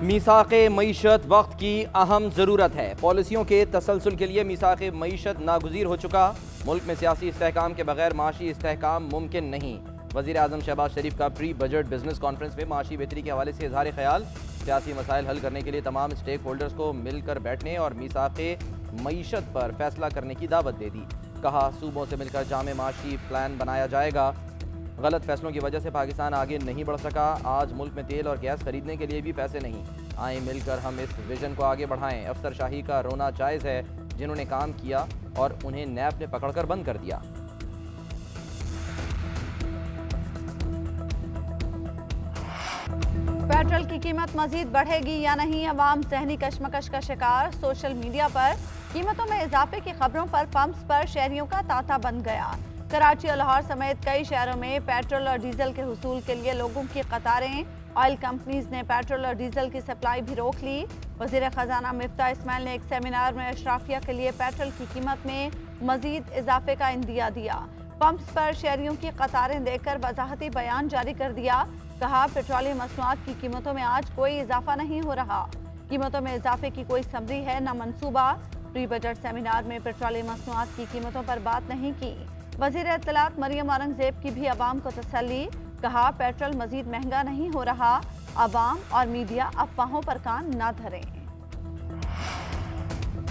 मीसाक़े मईशत वक्त की अहम ज़रूरत है। पॉलिसियों के तसलसल के लिए मीसाक़े मईशत नागुज़ीर हो चुका। मुल्क में सियासी इस्तेहकाम के बगैर माशी इस्तेहकाम मुमकिन नहीं। वज़ीर आज़म शहबाज शरीफ का प्री बजट बिजनेस कॉन्फ्रेंस में माशी बेहतरी के हवाले से इज़हार ख्याल। सियासी मसाइल हल करने के लिए तमाम स्टेक होल्डर्स को मिलकर बैठने और मीसाक़े मईशत पर फैसला करने की दावत दे दी। कहा, सूबों से मिलकर जामे माशी प्लान बनाया जाएगा। गलत फैसलों की वजह से पाकिस्तान आगे नहीं बढ़ सका। आज मुल्क में तेल और गैस खरीदने के लिए भी पैसे नहीं। आए मिलकर हम इस विजन को आगे बढ़ाएं। अफसरशाही का रोना जायज़ है। जिन्होंने काम किया और उन्हें नैब ने पकड़कर बंद कर दिया। पेट्रोल की कीमत मजीद बढ़ेगी या नहीं, अवाम ज़हनी कशमकश का शिकार। सोशल मीडिया पर कीमतों में इजाफे की खबरों पर पंप्स पर शहरियों का तांता बन गया। कराची और लाहौर समेत कई शहरों में पेट्रोल और डीजल के हुसूल के लिए लोगों की कतारें। ऑयल कंपनीज ने पेट्रोल और डीजल की सप्लाई भी रोक ली। वज़ीर ख़जाना मिफ्ता इस्माइल ने एक सेमिनार में अशराफिया के लिए पेट्रोल की कीमत में मजीद इजाफे का इंदिया दिया। पंप्स पर शहरियों की कतारें देखकर वजाहती बयान जारी कर दिया। कहा, पेट्रोलियम मसनूआत की कीमतों में आज कोई इजाफा नहीं हो रहा। कीमतों में इजाफे की कोई समरी है न मनसूबा। प्री बजट सेमिनार में पेट्रोलियम मसनूआत की कीमतों पर बात नहीं की। वज़ीर इत्तलात मरियम औरंगज़ेब की भी अवाम को तसल्ली। कहा, पेट्रोल मजीद महंगा नहीं हो रहा। अवाम और मीडिया अफवाहों पर कान न धरें।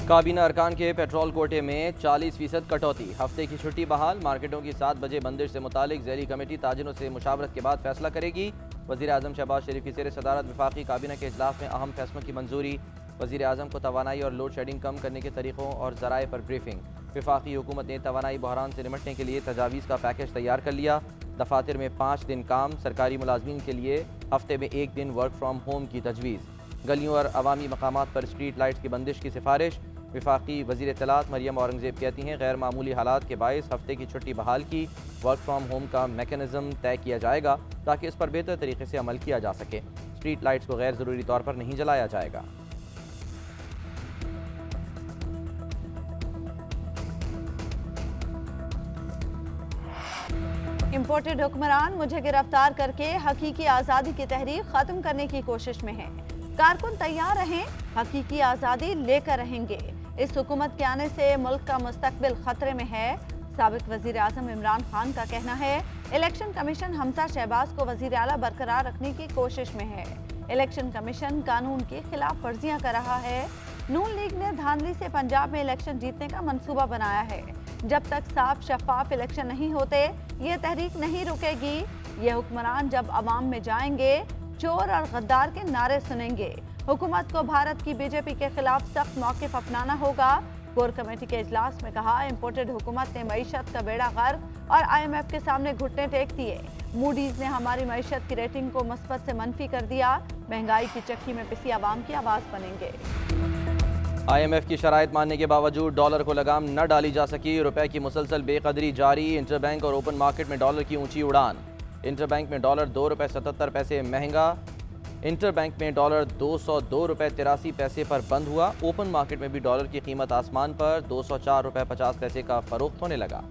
काबीना अरकान के पेट्रोल कोटे में 40% कटौती। हफ्ते की छुट्टी बहाल। मार्केटों की 7 बजे बंदिश से मुतालिक ज़ैली कमेटी ताजिरों से मुशावरत के बाद फैसला करेगी। वज़ीर आज़म शहबाज शरीफ की ज़ेर सदारत वफाकी काबीना के इजलास में अहम फैसलों की मंजूरी। वज़ीर आज़म को तवानाई और लोड शेडिंग कम करने के तरीक़ों और ज़राए पर ब्रीफिंग। वफाकी हुकूमत ने तवानाई बहरान से निपटने के लिए तजावीज़ का पैकेज तैयार कर लिया। दफातर में 5 दिन काम। सरकारी मुलाजमीन के लिए हफ्ते में 1 दिन वर्क फ्राम होम की तजवीज़। गलियों और अवामी मकामात पर स्ट्रीट लाइट्स की बंदिश की सिफारिश। वफाकी वज़ीर इत्तलात मरियम औरंगज़ेब कहती हैं, गैर मामूली हालात के बायस हफ्ते की छुट्टी बहाल की। वर्क फ्राम होम का मैकेनिज़्म तय किया जाएगा ताकि इस पर बेहतर तरीके से अमल किया जा सके। स्ट्रीट लाइट्स को गैर ज़रूरी तौर पर नहीं जलाया जाएगा। इम्पोर्टेड हुक्मरान मुझे गिरफ्तार करके हकीकी आज़ादी की तहरीक ख़त्म करने की कोशिश में है। कारकुन तैयार रहें, हकीकी आज़ादी लेकर रहेंगे। इस हुकूमत के आने से मुल्क का मुस्तकबिल खतरे में है। साबिक वज़ीर आज़म इमरान खान का कहना है, इलेक्शन कमीशन हमजा शहबाज को वज़ीर आला बरकरार रखने की कोशिश में है। इलेक्शन कमीशन कानून की खिलाफ वर्जियाँ कर रहा है। नून लीग ने धांधली से पंजाब में इलेक्शन जीतने का मंसूबा बनाया है। जब तक साफ शफाफ इलेक्शन नहीं होते ये तहरीक नहीं रुकेगी। ये हुक्मरान जब अवाम में जाएंगे चोर और गद्दार के नारे सुनेंगे। हुकूमत को भारत की बीजेपी के खिलाफ सख्त मौक़िफ़ अपनाना होगा। कोर कमेटी के इजलास में कहा, इम्पोर्टेड हुकूमत ने मईशत का बेड़ा गर्क और IMF के सामने घुटने टेक दिए। मूडीज ने हमारी मईशत की रेटिंग को मुस्बत से मनफी कर दिया। महंगाई की चक्की में पिसी आवाम की आवाज़ बनेंगे। IMF की शराइत मानने के बावजूद डॉलर को लगाम न डाली जा सकी। रुपए की मुसलसल बेकदरी जारी। इंटरबैंक और ओपन मार्केट में डॉलर की ऊंची उड़ान। इंटरबैंक में डॉलर 2 रुपये 77 पैसे महंगा। इंटरबैंक में डॉलर 202 रुपये 83 पैसे पर बंद हुआ। ओपन मार्केट में भी डॉलर की कीमत आसमान पर 204 रुपये 50 पैसे का फरोख्त होने लगा।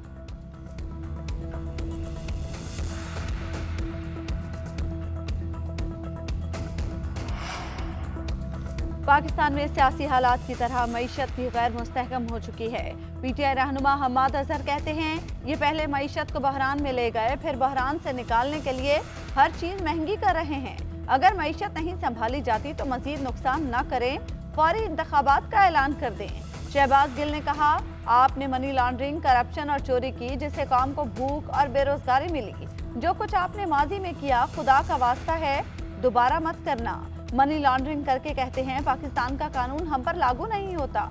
पाकिस्तान में सियासी हालात की तरह मईशत भी गैर मुस्तहकम हो चुकी है। PTI रहनुमा हम्माद अजहर कहते हैं, ये पहले मईशत को बहरान में ले गए, फिर बहरान से निकालने के लिए हर चीज़ महंगी कर रहे हैं। अगर मईशत नहीं संभाली जाती तो मजीद नुकसान न करें, फौरी इंतखाबात का ऐलान कर दें। शहबाज गिल ने कहा, आपने मनी लॉन्ड्रिंग, करप्शन और चोरी की, जिससे कौम को भूख और बेरोजगारी मिली। जो कुछ आपने माजी में किया, खुदा का वास्ता है दोबारा मत करना। मनी लॉन्ड्रिंग करके कहते हैं पाकिस्तान का कानून हम पर लागू नहीं होता।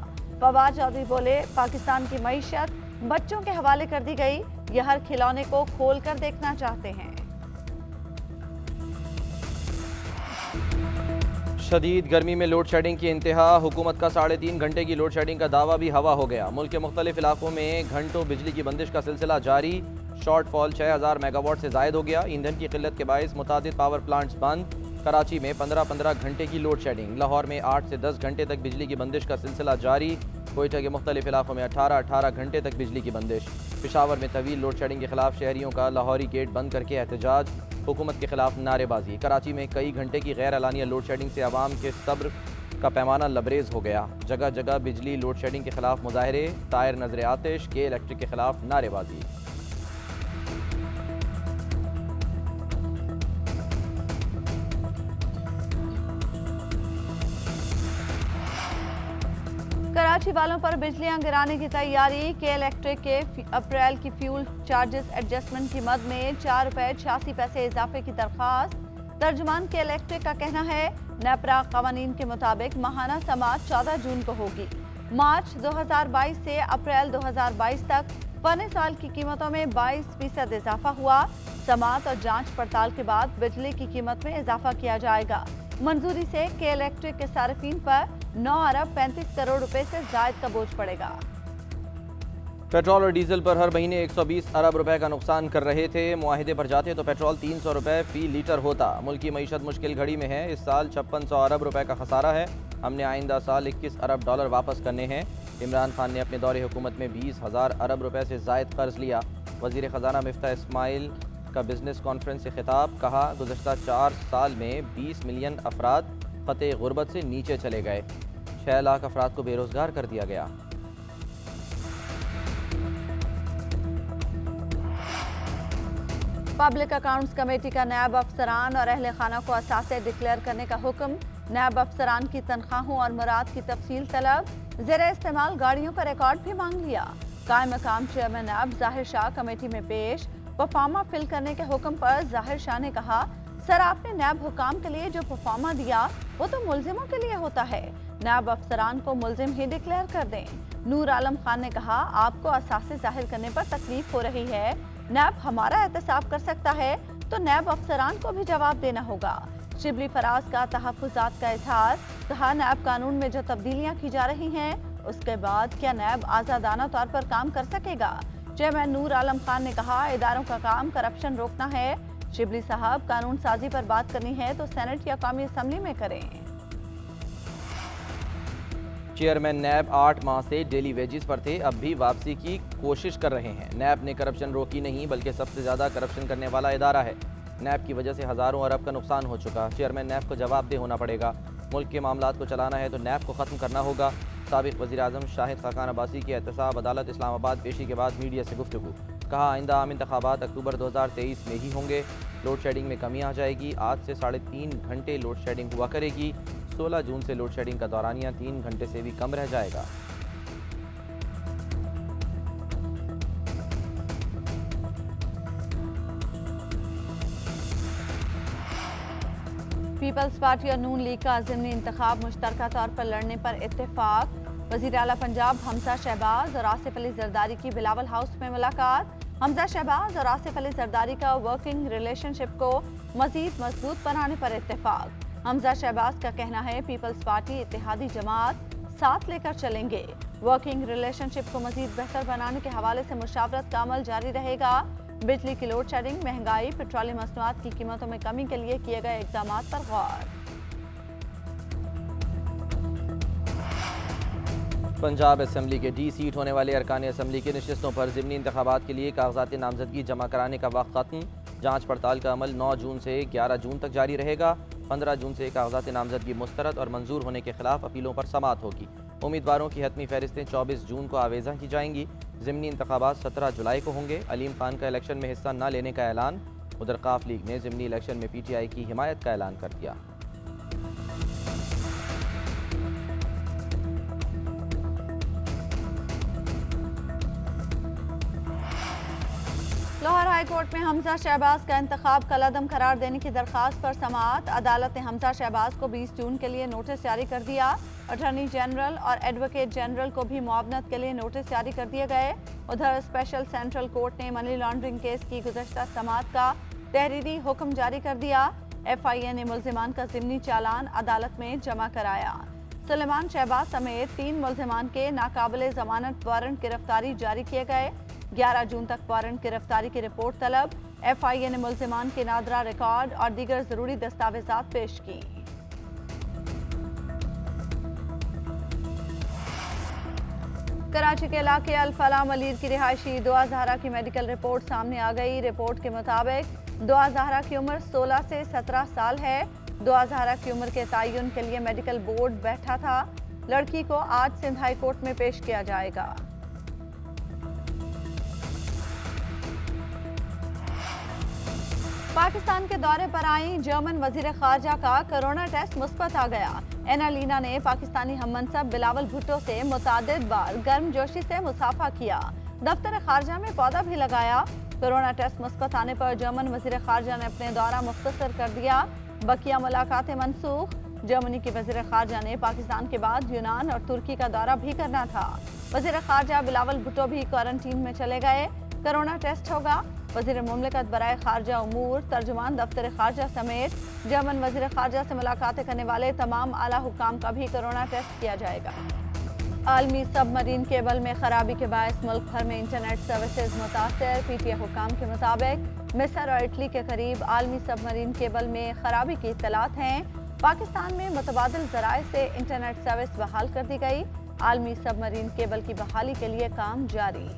फवाद चौधरी बोले, पाकिस्तान की मईशत बच्चों के हवाले कर दी गई। यह हर खिलौने को खोल कर देखना चाहते हैं। शदीद गर्मी में लोड शेडिंग की इंतहा। हुकूमत का 3.5 घंटे की लोड शेडिंग का दावा भी हवा हो गया। मुल्क के मुख्तलिफ इलाकों में घंटों बिजली की बंदिश का सिलसिला जारी। शॉर्टफॉल 6000 मेगावाट से जायद हो गया। ईंधन की किल्लत के बायस मुतादिद पावर प्लांट्स बंद। कराची में 15-15 घंटे की लोड शेडिंग। लाहौर में 8 से 10 घंटे तक बिजली की बंदिश का सिलसिला जारी। कोयटा के मुख्तलिफ इलाकों में 18-18 घंटे तक बिजली की बंदिश। पेशावर में तवील लोड शेडिंग के खिलाफ शहरियों का लाहौरी गेट बंद करके एहतजाज। हुकूमत के खिलाफ नारेबाजी। कराची में कई घंटे की गैर एलानिया लोड शेडिंग से आवाम के सब्र का पैमाना लबरेज हो गया। जगह जगह बिजली लोड शेडिंग के खिलाफ मुजाहरे, टायर नजर आतिश, के इलेक्ट्रिक के खिलाफ नारेबाजी। कराची वालों पर बिजलियां गिराने की तैयारी। के इलेक्ट्रिक के अप्रैल की फ्यूल चार्जेस एडजस्टमेंट की मद में 4 रुपये 86 पैसे इजाफे की दरख्वास्त। तर्जुमान के इलेक्ट्रिक का कहना है नेपरा कवानीन के मुताबिक माहाना समात 14 जून को होगी। मार्च 2022 से अप्रैल 2022 तक फने साल की कीमतों में 22% इजाफा हुआ। समात और जांच पड़ताल के बाद बिजली की कीमत में इजाफा किया जाएगा। मंजूरी से के इलेक्ट्रिक के सार्फिन पर 9 अरब 35 करोड़ रुपए से जायद का बोझ पड़ेगा। पेट्रोल और डीजल पर हर महीने 120 अरब रुपए का नुकसान कर रहे थे। मुआहिदे पर जाते तो पेट्रोल 300 रुपए फी लीटर होता। मुल्क की मईशत मुश्किल घड़ी में है। इस साल 5600 अरब रुपए का खसारा है। हमने आइंदा साल 21 अरब डॉलर वापस करने हैं। इमरान खान ने अपने दौरे हुकूमत में 20,000 अरब रुपए से जायद कर्ज लिया। वज़ीर ख़जाना मिफ्ता इस्माइल का बिजनेस कॉन्फ्रेंस से खिताब। कहा गुज़श्ता 4 साल में 20 मिलियन अफराद ख़ते गुर्बत से नीचे चले गए। 6 लाख अफराद को बेरोज़गार कर दिया गया। पब्लिक अकाउंट्स कमेटी का नैब अफसरान और अहले खाना को असासे डिक्लेयर करने का हुक्म। नैब अफसरान की तनख्वाहों और मुराद की तफसील तलब। ज़ेरे इस्तेमाल गाड़ियों का रिकॉर्ड भी मांग लिया। कायम मकाम चेयरमैन नैब जाहिर शाह कमेटी में पेश। परफॉर्मा फिल करने के हुक्म पर जाहिर शाह ने कहा सर आपने नैब हुकाम के लिए जो परफॉर्मा दिया वो तो मुल्जिमों के लिए होता है। नैब अफसरान को मुल्जिम ही डिक्लेयर कर दें। नूर आलम खान ने कहा आपको असासे जाहिर करने पर तकलीफ हो रही है। नैब हमारा एहतसाब कर सकता है तो नैब अफसरान को भी जवाब देना होगा। शिबली फराज का तहफ़्फ़ुज़ात का इजहार। कहा नैब कानून में जो तब्दीलियां की जा रही हैं उसके बाद क्या नैब आज़ादाना तौर पर काम कर सकेगा। चेयरमैन नूर आलम खान ने कहा इदारों का काम करप्शन रोकना है। शिबली साहब कानून साजी पर बात करनी है तो सेनेट या कौमी असम्बली में करें। चेयरमैन नैब 8 माह से डेली वेजेस पर थे, अब भी वापसी की कोशिश कर रहे हैं। नैब ने करप्शन रोकी नहीं बल्कि सबसे ज़्यादा करप्शन करने वाला इदारा है। नैब की वजह से हज़ारों अरब का नुकसान हो चुका। चेयरमैन नैब को जवाबदेह होना पड़ेगा। मुल्क के मामलात को चलाना है तो नैब को ख़त्म करना होगा। साबिक़ वज़ीर आज़म शाहिद खाकान अब्बासी की एहतसाब अदालत इस्लामाबाद पेशी के बाद मीडिया से गुफ्तगू। कहा आइंदा आम इंतखाबात अक्टूबर 2023 में ही होंगे। लोड शेडिंग में कमी आ जाएगी। आज से 3.5 घंटे लोड शेडिंग हुआ करेगी। 16 जून से लोड शेडिंग का दौरानिया 3 घंटे से भी कम रह जाएगा। पीपल्स पार्टी और नून लीग का ज़िमनी इंतखाब मुश्तरका तौर पर लड़ने पर इत्तेफाक। वज़ीर आला पंजाब हमजा शहबाज और आसिफ अली जरदारी की बिलावल हाउस में मुलाकात। हमजा शहबाज और आसिफ अली जरदारी का वर्किंग रिलेशनशिप को मज़ीद मजबूत बनाने पर इत्तेफाक। हमजा शहबाज का कहना है पीपल्स पार्टी इत्तेहादी जमात साथ लेकर चलेंगे। वर्किंग रिलेशनशिप को मज़ीद बेहतर बनाने के हवाले से मुशावरत का अमल जारी रहेगा। बिजली की लोड शेडिंग, महंगाई, पेट्रोलियम मसनूआत की कीमतों में कमी के लिए किए गए इक़दाम पर गौर। पंजाब असम्बली के डी सीट होने वाले अरकान असम्बली की नशिस्तों पर ज़िमनी इंतखाबात के लिए कागजात नामजदगी जमा कराने का वक्त खत्म। जांच पड़ताल का अमल 9 जून से 11 जून तक जारी रहेगा। 15 जून से कागजात नामजदगी मुस्तरद और मंजूर होने के खिलाफ अपीलों पर समाअत होगी। उम्मीदवारों की हतमी फहरिस्तें 24 जून को आवेज़ा की जाएंगी। ज़िमनी इंतखाबात 17 जुलाई को होंगे। अलीम खान का इलेक्शन में हिस्सा न लेने का ऐलान। उधर काफ लीग ने ज़िमनी इलेक्शन में PTI की हिमायत का ऐलान कर दिया। लाहौर हाई कोर्ट में हमजा शहबाज का इंतखाब कलअदम करार देने की दरख्वास्त पर समाअत। अदालत ने हमजा शहबाज को 20 जून के लिए नोटिस जारी कर दिया। अटॉर्नी जनरल और एडवोकेट जनरल को भी मुआवनत के लिए नोटिस जारी कर दिए गए। उधर स्पेशल सेंट्रल कोर्ट ने मनी लॉन्ड्रिंग केस की गुज़श्ता समाअत का तहरीरी हुक्म जारी कर दिया। FIA ने मुल्जिमान का ज़िमनी चालान अदालत में जमा कराया। सुलेमान शहबाज समेत 3 मुल्जिमान के नाकाबिले ज़मानत वारंट गिरफ्तारी जारी किए गए। 11 जून तक वारंट गिरफ्तारी की रिपोर्ट तलब। FIA ने मुल्जिमान के नादरा रिकॉर्ड और दीगर जरूरी दस्तावेजात पेश की। कराची के इलाके अल फलाह मलीर की रिहायशी दुआ जहरा की मेडिकल रिपोर्ट सामने आ गई। रिपोर्ट के मुताबिक दुआ जहरा की उम्र 16 से 17 साल है। दुआ जहरा की उम्र के तयन के लिए मेडिकल बोर्ड बैठा था। लड़की को आज सिंध हाई कोर्ट में पेश किया जाएगा। पाकिस्तान के दौरे पर आई जर्मन वजीर खारजा का कोरोना टेस्ट मुस्बत आ गया। एनालीना ने पाकिस्तानी हममनसब बिलावल भुट्टो से मुतादिद बार गर्मजोशी से मुसाफा किया। दफ्तर खारजा में पौधा भी लगाया। कोरोना टेस्ट मुस्बत आने पर जर्मन वजीर खारजा ने अपने दौरा मुख्तसर कर दिया। बकिया मुलाकातें मनसूख। जर्मनी के वजीर खारजा ने पाकिस्तान के बाद यूनान और तुर्की का दौरा भी करना था। वजीर खारजा बिलावल भुट्टो भी क्वारंटीन में चले गए। कोरोना टेस्ट होगा। वजीर मुमलिकत बराए खारजा उमूर, तर्जुमान दफ्तर खारजा समेत जर्मन वजीर खारजा से मुलाकातें करने वाले तमाम आला हुकाम का भी कोरोना टेस्ट किया जाएगा। आलमी सबमरीन केबल में खराबी के बायस मुल्क भर में इंटरनेट सर्विसेज मुतासर। PTI हुकाम के मुताबिक मिस्र और इटली के करीब आलमी सबमरीन केबल में खराबी की इत्तलात हैं। पाकिस्तान में मुतबादिल जराए से इंटरनेट सर्विस बहाल कर दी गई। आलमी सबमरीन केबल की बहाली के लिए काम जारी।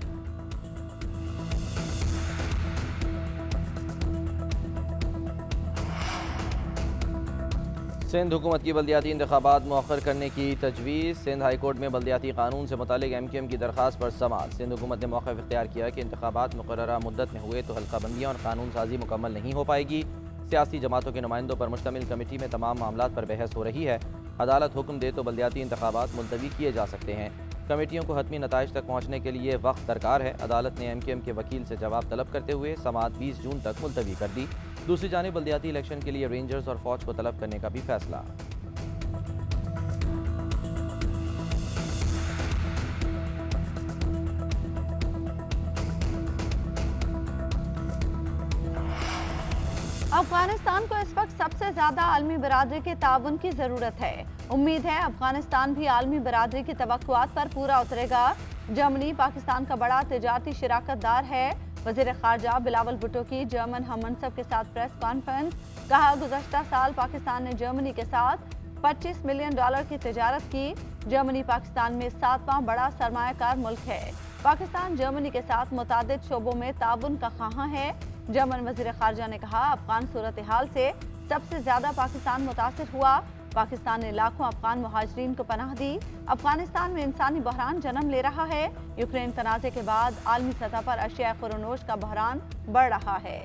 सिंध हुकूमत की बल्दियाती इंतखाबात मौखर करने की तजवीज़। सिंध हाई कोर्ट में बल्दियाती कानून से मुतालिक MQM की दरख्वास्त पर समाअत। सिंध हुकूमत ने मौक़िफ़ इख्तियार किया कि इंतखाबात मुकर्ररा मुद्दत में हुए तो हल्काबंदियाँ और कानून साजी मुकम्मल नहीं हो पाएगी। सियासी जमातों के नुमाइंदों पर मुश्तमिल कमेटी में तमाम मामलात पर बहस हो रही है। अदालत हुक्म दे तो बल्दियाती इंतखाबात मुलतवी किए जा सकते हैं। कमेटियों को हतमी नताइज तक पहुँचने के लिए वक्त दरकार है। अदालत ने MQM के वकील से जवाब तलब करते हुए समाअत 20 जून तक मुलतवी कर दी। दूसरी जानिब बल्दियाती इलेक्शन के लिए रेंजर्स और फौज को तलब करने का भी फैसला। अफगानिस्तान को इस वक्त सबसे ज्यादा आलमी बरादरी के ताउन की जरूरत है। उम्मीद है अफगानिस्तान भी आलमी बरादरी की तवक्कुआत पर पूरा उतरेगा। जर्मनी पाकिस्तान का बड़ा तिजारती शिराकतदार है। वजीर खारजा बिलावल भुट्टो की जर्मन हममनसब के साथ प्रेस कॉन्फ्रेंस। कहा, गुज़श्ता साल पाकिस्तान ने जर्मनी के साथ $25 मिलियन की तिजारत की। जर्मनी पाकिस्तान में 7वां बड़ा सरमायाकार मुल्क है। पाकिस्तान जर्मनी के साथ मुतादिद शोबों में ताउन का ख्वाह है। जर्मन वजीर खारजा ने कहा, अफगान सूरत हाल से सबसे ज्यादा पाकिस्तान मुतासिर हुआ। पाकिस्तान ने लाखों अफगान मुहाजिरीन को पनाह दी। अफगानिस्तान में इंसानी बहरान जन्म ले रहा है। यूक्रेन तनाज़े के बाद आलमी सतह पर अशिया खुरोनोश का बहरान बढ़ रहा है।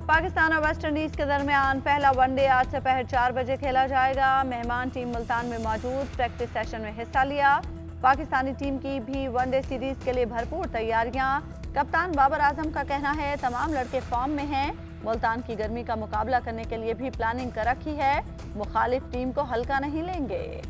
पाकिस्तान और वेस्ट इंडीज के दरमियान पहला वनडे आज दोपहर 4 बजे खेला जाएगा। मेहमान टीम मुल्तान में मौजूद प्रैक्टिस सेशन में हिस्सा लिया। पाकिस्तानी टीम की भी वनडे सीरीज के लिए भरपूर तैयारियां। कप्तान बाबर आजम का कहना है, तमाम लड़के फॉर्म में हैं। मुल्तान की गर्मी का मुकाबला करने के लिए भी प्लानिंग कर रखी है। मुखालिफ टीम को हल्का नहीं लेंगे।